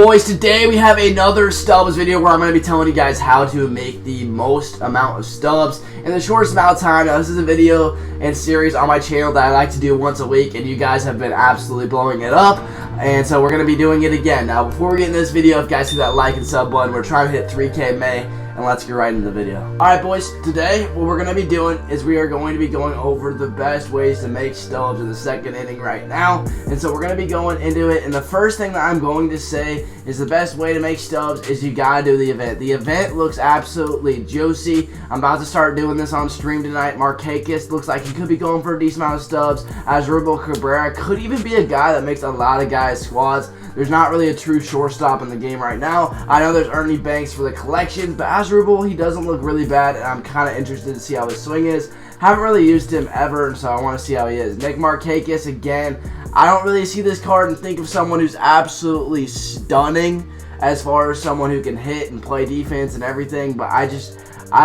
Boys, today we have another Stubs video where I'm going to be telling you guys how to make the most amount of Stubs in the shortest amount of time. Now, this is a video and series on my channel that I like to do once a week, and you guys have been absolutely blowing it up, and so we're going to be doing it again. Now, before we get in this video, if you guys see that like and sub button, we're trying to hit 3K May, and let's get right into the video. Alright boys, today what we're going to be doing is we are going to be going over the best ways to make Stubs in the second inning right now. And so we're going to be going into it, and the first thing that I'm going to say is the best way to make Stubs is you gotta do the event. The event looks absolutely juicy. I'm about to start doing this on stream tonight. Markakis looks like he could be going for a decent amount of Stubs. Asdrubal Cabrera could even be a guy that makes a lot of guys squads. There's not really a true shortstop in the game right now. I know there's Ernie Banks for the collections, but Asdrubal, he doesn't look really bad, and I'm kind of interested to see how his swing is. Haven't really used him ever, and so I want to see how he is. Nick Markakis, again, I don't really see this card and think of someone who's absolutely stunning as far as someone who can hit and play defense and everything, but I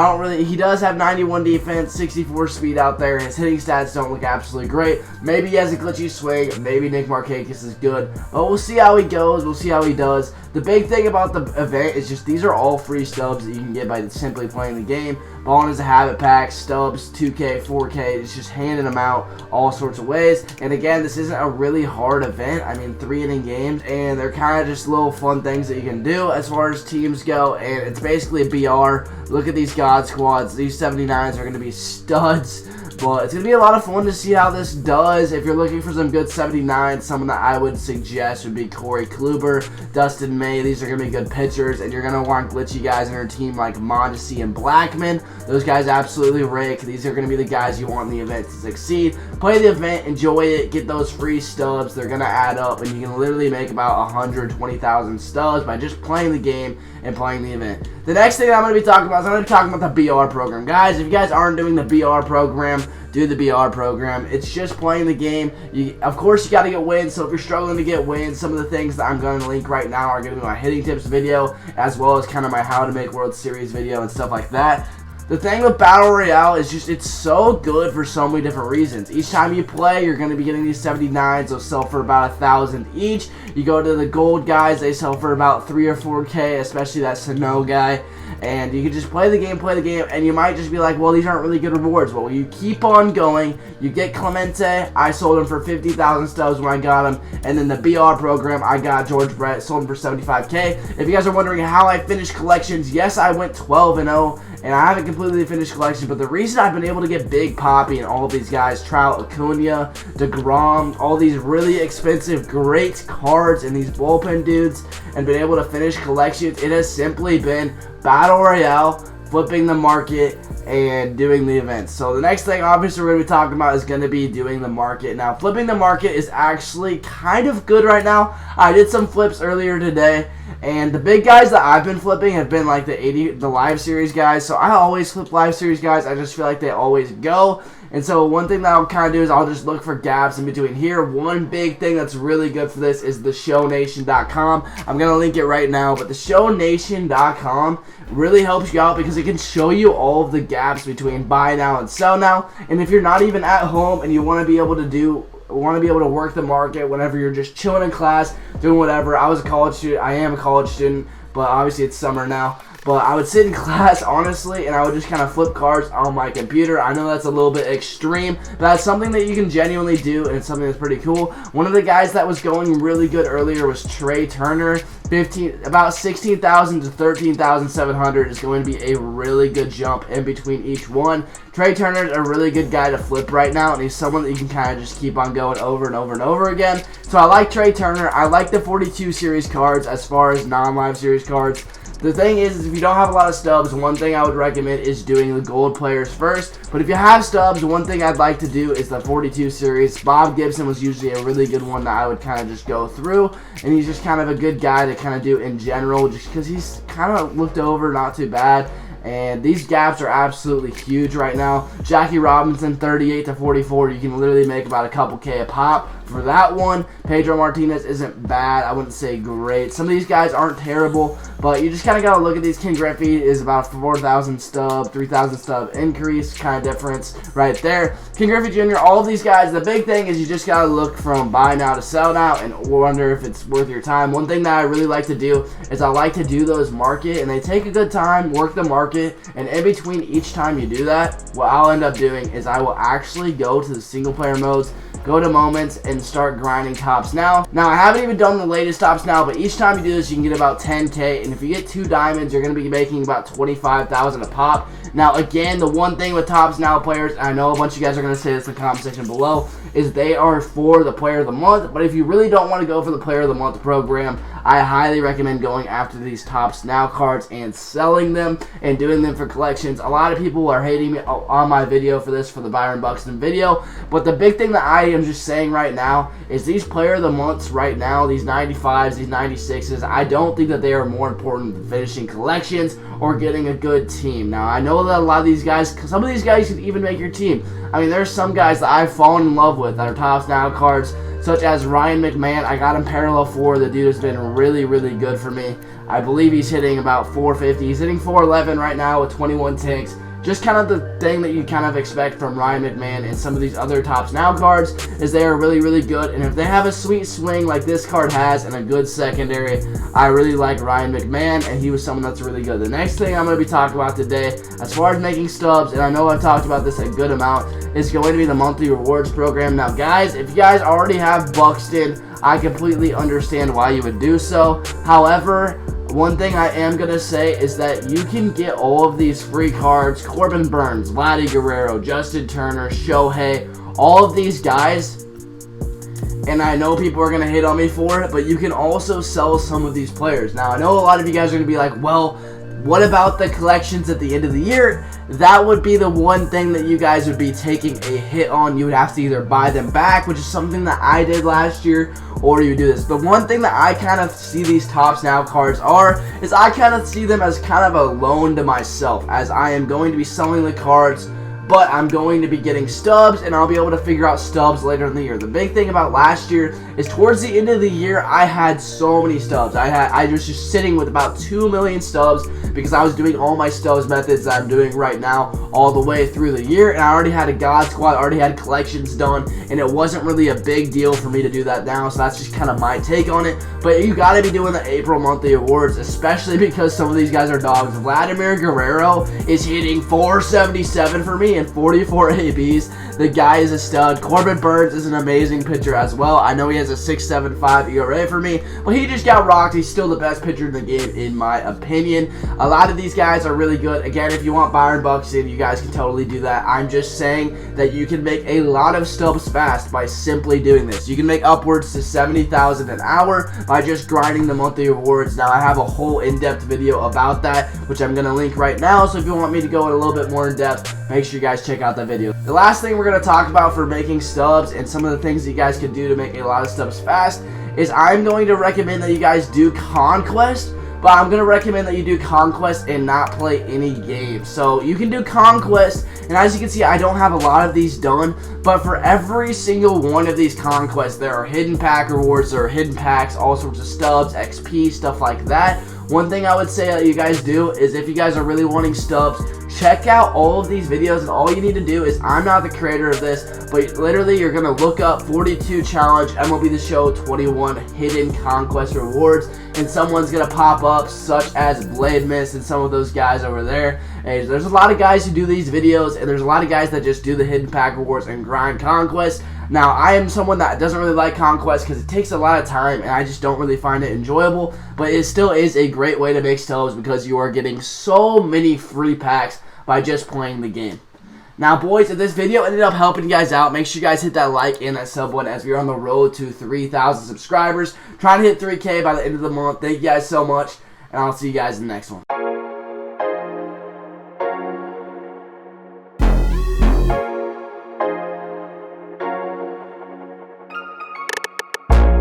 don't really, he does have 91 defense, 64 speed out there. His hitting stats don't look absolutely great. Maybe he has a glitchy swing. Maybe Nick Markakis is good. But we'll see how he goes. We'll see how he does. The big thing about the event is just these are all free Stubs that you can get by simply playing the game. Ballin' is a habit pack, Stubs, 2K, 4K. It's just handing them out all sorts of ways. And again, this isn't a really hard event. I mean, 3-inning games, and they're kind of just little fun things that you can do as far as teams go. And it's basically a BR. Look at these God squads. These 79s are going to be studs. But it's going to be a lot of fun to see how this does. If you're looking for some good 79s, someone that I would suggest would be Corey Kluber, Dustin May. These are going to be good pitchers, and you're going to want glitchy guys in your team like Mondesi and Blackman. Those guys absolutely rake. These are going to be the guys you want in the event to succeed. Play the event, enjoy it, get those free Stubs. They're going to add up, and you can literally make about 120,000 Stubs by just playing the game and playing the event. The next thing I'm going to be talking about is I'm going to be talking about the BR program. Guys, if you guys aren't doing the BR program, do the BR program. It's just playing the game. Of course, you got to get wins, so if you're struggling to get wins, some of the things that I'm going to link right now are going to be my hitting tips video, as well as kind of my how to make World Series video and stuff like that. The thing with Battle Royale is just it's so good for so many different reasons. Each time you play, you're going to be getting these 79s. They'll sell for about 1,000 each. You go to the gold guys, they sell for about 3 or 4K, especially that Sano guy. And you can just play the game, and you might just be like, well, these aren't really good rewards. Well, you keep on going. You get Clemente. I sold him for 50,000 Stubs when I got him. And then the BR program, I got George Brett, sold him for 75K. If you guys are wondering how I finished collections, yes, I went 12-0. And I haven't completely finished collection, but the reason I've been able to get Big Poppy and all of these guys, Trout, Acuna, DeGrom, all these really expensive, great cards and these bullpen dudes, and been able to finish collections, it has simply been Battle Royale, flipping the market, and doing the events. So the next thing obviously we're going to be talking about is going to be doing the market. Now, flipping the market is actually kind of good right now. I did some flips earlier today, and the big guys that I've been flipping have been like the live series guys. So I always flip live series guys. I just feel like they always go. And so one thing that I'll kind of do is I'll just look for gaps in between here. One big thing that's really good for this is the ShowNation.com. I'm going to link it right now, but the ShowNation.com really helps you out because it can show you all of the gaps between buy now and sell now. And if you're not even at home and you want to be able to work the market whenever you're just chilling in class, doing whatever. I was a college student. I am a college student, but obviously it's summer now. But I would sit in class, honestly, and I would just kind of flip cards on my computer. I know that's a little bit extreme, but that's something that you can genuinely do, and it's something that's pretty cool. One of the guys that was going really good earlier was Trey Turner. About 16,000 to 13,700 is going to be a really good jump in between each one. Trey Turner is a really good guy to flip right now, and he's someone that you can kind of just keep on going over and over and over again. So I like Trey Turner. I like the 42 series cards as far as non-live series cards. The thing is if you don't have a lot of Stubs, one thing I would recommend is doing the gold players first. But if you have Stubs, one thing I'd like to do is the 42 series. Bob Gibson was usually a really good one that I would kind of just go through. And he's just kind of a good guy to kind of do in general just because he's kind of looked over, not too bad. And these gaps are absolutely huge right now. Jackie Robinson, 38 to 44. You can literally make about a couple K a pop. for that one. Pedro Martinez isn't bad. I wouldn't say great. Some of these guys aren't terrible, but you just kind of got to look at these. King Griffey is about 4,000 stub, 3,000 stub increase, kind of difference right there. King Griffey Jr., all of these guys, the big thing is you just got to look from buy now to sell now and wonder if it's worth your time. One thing that I really like to do is I like to do those market, and they take a good time, work the market, and in between each time you do that, what I'll end up doing is I will actually go to the single player modes, go to moments, and start grinding tops now. Now, I haven't even done the latest tops now, but each time you do this, you can get about 10K, and if you get 2 diamonds, you're going to be making about 25,000 a pop. Now, again, the one thing with tops now players, and I know a bunch of you guys are going to say this in the comment section below, is they are for the player of the month. But if you really don't want to go for the player of the month program, I highly recommend going after these tops now cards and selling them and doing them for collections. A lot of people are hating me on my video for this, for the Byron Buxton video, but the big thing that I am just saying right now is these player of the months right now, these 95s, these 96s, I don't think that they are more important than finishing collections or getting a good team. Now, I know that a lot of these guys, some of these guys could even make your team. I mean, there's some guys that I've fallen in love with that are tops now cards, such as Ryan McMahon. I got him parallel 4. The dude has been really, really good for me. I believe he's hitting about 450. He's hitting 411 right now with 21 tanks. Just kind of the thing that you kind of expect from Ryan McMahon and some of these other tops now cards is they are really, really good. And if they have a sweet swing like this card has and a good secondary, I really like Ryan McMahon, and he was someone that's really good. The next thing I'm going to be talking about today, as far as making stubs, and I know I've talked about this a good amount, is going to be the monthly rewards program. Now, guys, if you guys already have Buxton, I completely understand why you would do so. However, one thing I am going to say is that you can get all of these free cards, Corbin Burns, Vladdy Guerrero, Justin Turner, Shohei, all of these guys, and I know people are going to hate on me for it, but you can also sell some of these players. Now, I know a lot of you guys are going to be like, well, what about the collections at the end of the year? That would be the one thing that you guys would be taking a hit on. You would have to either buy them back, which is something that I did last year, or you do this. The one thing that I kind of see these tops now cards is I kind of see them as kind of a loan to myself, as I am going to be selling the cards, but I'm going to be getting stubs, and I'll be able to figure out stubs later in the year. The big thing about last year is towards the end of the year, I had so many stubs. I was just sitting with about 2 million stubs because I was doing all my stubs methods that I'm doing right now all the way through the year, and I already had a God Squad, already had collections done, and it wasn't really a big deal for me to do that now, so that's just kind of my take on it. But you got to be doing the April monthly awards, especially because some of these guys are dogs. Vladimir Guerrero is hitting 477 for me and 44 ABs. The guy is a stud. Corbin Burns is an amazing pitcher as well. I know he has a 6.75 ERA for me, but he just got rocked. He's still the best pitcher in the game, in my opinion. A lot of these guys are really good. Again, if you want Byron Buxton, you guys can totally do that. I'm just saying that you can make a lot of stubs fast by simply doing this. You can make upwards to 70,000 an hour by just grinding the monthly rewards. Now, I have a whole in-depth video about that, which I'm going to link right now, so if you want me to go in a little bit more in depth, make sure you guys check out that video. The last thing we're going to talk about for making stubs and some of the things that you guys can do to make a lot of stubs fast is I'm going to recommend that you guys do Conquest, but I'm going to recommend that you do Conquest and not play any games. So you can do Conquest, and as you can see, I don't have a lot of these done, but for every single one of these Conquests, there are hidden pack rewards, there are hidden packs, all sorts of stubs, XP, stuff like that. One thing I would say that you guys do is if you guys are really wanting stubs, check out all of these videos, and all you need to do is, I'm not the creator of this, but literally you're going to look up 42 challenge MLB The Show 21 hidden Conquest rewards, and someone's going to pop up, such as Blade Mist and some of those guys over there. And there's a lot of guys who do these videos, and there's a lot of guys that just do the hidden pack rewards and grind Conquest. Now, I am someone that doesn't really like Conquest because it takes a lot of time, and I just don't really find it enjoyable, but it still is a great way to make stubs because you are getting so many free packs by just playing the game. Now, boys, if this video ended up helping you guys out, make sure you guys hit that like and that sub button as we're on the road to 3,000 subscribers. Trying to hit 3K by the end of the month. Thank you guys so much, and I'll see you guys in the next one.